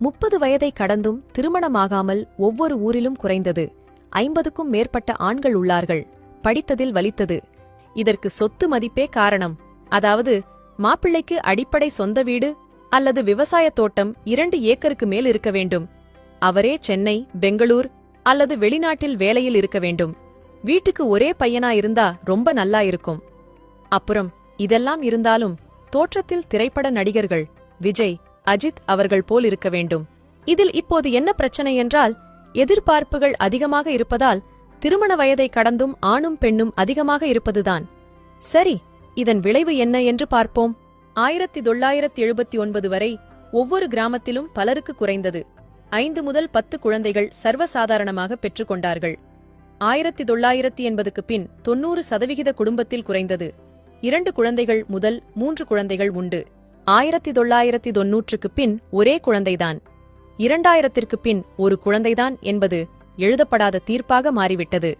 30 வயதை கடந்தும் திருமணமாகாமல் ஒவ்வொரு ஊரிலும் குறைந்தது 50க்கும் மேற்பட்ட ஆண்கள் உள்ளார்கள். படித்ததில் வலித்தது. இதற்கு சொத்து மதிப்பே காரணம். அதாவது மாப்பிள்ளைக்கு அடிப்படை சொந்த வீடு அல்லது விவசாய தோட்டம் 2 ஏக்கருக்கு மேல் இருக்க வேண்டும். அவரே சென்னை, பெங்களூர் அல்லது வெளிநாட்டில் வேலையில் இருக்க வேண்டும். வீட்டுக்கு ஒரே பையனா இருந்தா ரொம்ப நல்லா இருக்கும். அப்புறம் இதெல்லாம் இருந்தாலும் தோற்றத்தில் திரைப்பட நடிகர்கள் விஜய், அஜித் அவர்கள் போல் இருக்க வேண்டும். இதில் இப்போது என்ன பிரச்சனை என்றால், எதிர்பார்ப்புகள் அதிகமாக இருப்பதால் திருமண வயதை கடந்தும் ஆணும் பெண்ணும் அதிகமாக இருப்பதுதான். சரி, இதன் விளைவு என்ன என்று பார்ப்போம். 1979 வரை ஒவ்வொரு கிராமத்திலும் பலருக்கு குறைந்தது 5 முதல் 10 குழந்தைகள் சர்வசாதாரணமாக பெற்றுக்கொண்டார்கள். 1980க்கு பின் 90% குடும்பத்தில் குறைந்தது 2 குழந்தைகள் முதல் 3 குழந்தைகள் உண்டு. 1990க்கு பின் ஒரே குழந்தைதான். 2000ற்கு பின் ஒரு குழந்தைதான் என்பது எழுதப்படாத தீர்ப்பாக மாறிவிட்டது.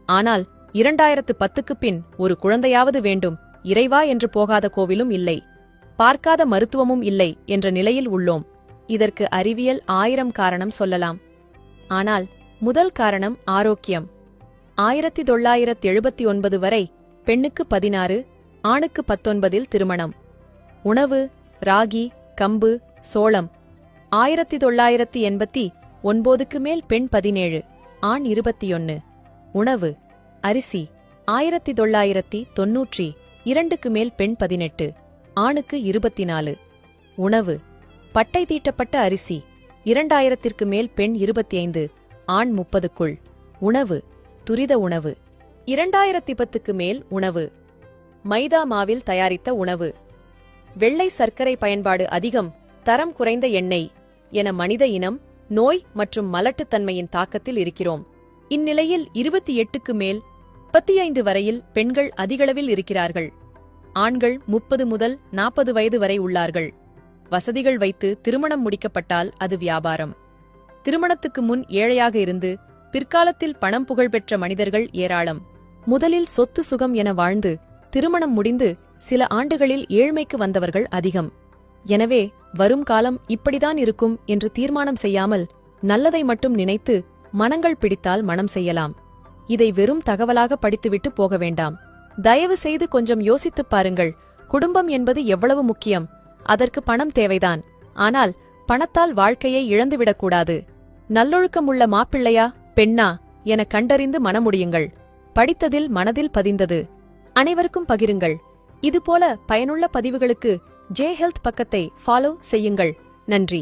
ஆனால் 2010க்கு பின் ஒரு குழந்தையாவது வேண்டும், இறைவா என்று போகாத கோவிலும் இல்லை, பார்க்காத மருத்துவமும் இல்லை என்ற நிலையில் உள்ளோம். இதற்கு அறிவியல் 1000 காரணம் சொல்லலாம். ஆனால் முதல் காரணம் ஆரோக்கியம். 1979 வரை பெண்ணுக்கு 16, ஆணுக்கு 19 திருமணம். உணவு ராகி, கம்பு, சோளம். 1989க்கு மேல் பெண் 17, ஆண் 21. உணவு அரிசி. 1992க்கு மேல் பெண் 18, ஆணுக்கு 24. உணவு பட்டை தீட்டப்பட்ட அரிசி. 2000ற்கு மேல் பெண் 25, ஆண் 30க்குள். உணவு துரித உணவு. 2010க்கு மேல் உணவு மைதா மாவில் தயாரித்த உணவு. வெள்ளை சர்க்கரை பயன்பாடு அதிகம், தரம் குறைந்த எண்ணெய் என மனித இனம் நோய் மற்றும் மலட்டுத்தன்மையின் தாக்கத்தில் இருக்கிறோம். இந்நிலையில் 28க்கு மேல் 35 வரையில் பெண்கள் அதிகளவில் இருக்கிறார்கள். ஆண்கள் 30 முதல் 40 வயது வரை உள்ளார்கள். வசதிகள் வைத்து திருமணம் முடிக்கப்பட்டால் அது வியாபாரம். திருமணத்துக்கு முன் ஏழையாக இருந்து பிற்காலத்தில் பணம் புகழ்பெற்ற மனிதர்கள் ஏராளம். முதலில் சொத்து சுகம் என வாழ்ந்து திருமணம் முடிந்து சில ஆண்டுகளில் ஏழ்மைக்கு வந்தவர்கள் அதிகம். எனவே வரும் காலம் இப்படிதான் இருக்கும் என்று தீர்மானம் செய்யாமல் நல்லதை மட்டும் நினைத்து மனங்கள் பிடித்தால் மனம் செய்யலாம். இதை வெறும் தகவலாக படித்துவிட்டு போக வேண்டாம். தயவு செய்து கொஞ்சம் யோசித்துப் பாருங்கள். குடும்பம் என்பது எவ்வளவு முக்கியம். அதற்கு பணம் தேவைதான். ஆனால் பணத்தால் வாழ்க்கையை இழந்துவிடக்கூடாது. நல்லொழுக்கம் உள்ள மாப்பிள்ளையா பெண்ணா என கண்டறிந்து மணமுடியுங்கள். படித்ததில் மனதில் பதிந்தது அனைவருக்கும் பகிருங்கள். இதுபோல பயனுள்ள பதிவுகளுக்கு ஜே ஹெல்த் பக்கத்தை ஃபாலோ செய்யுங்கள். நன்றி.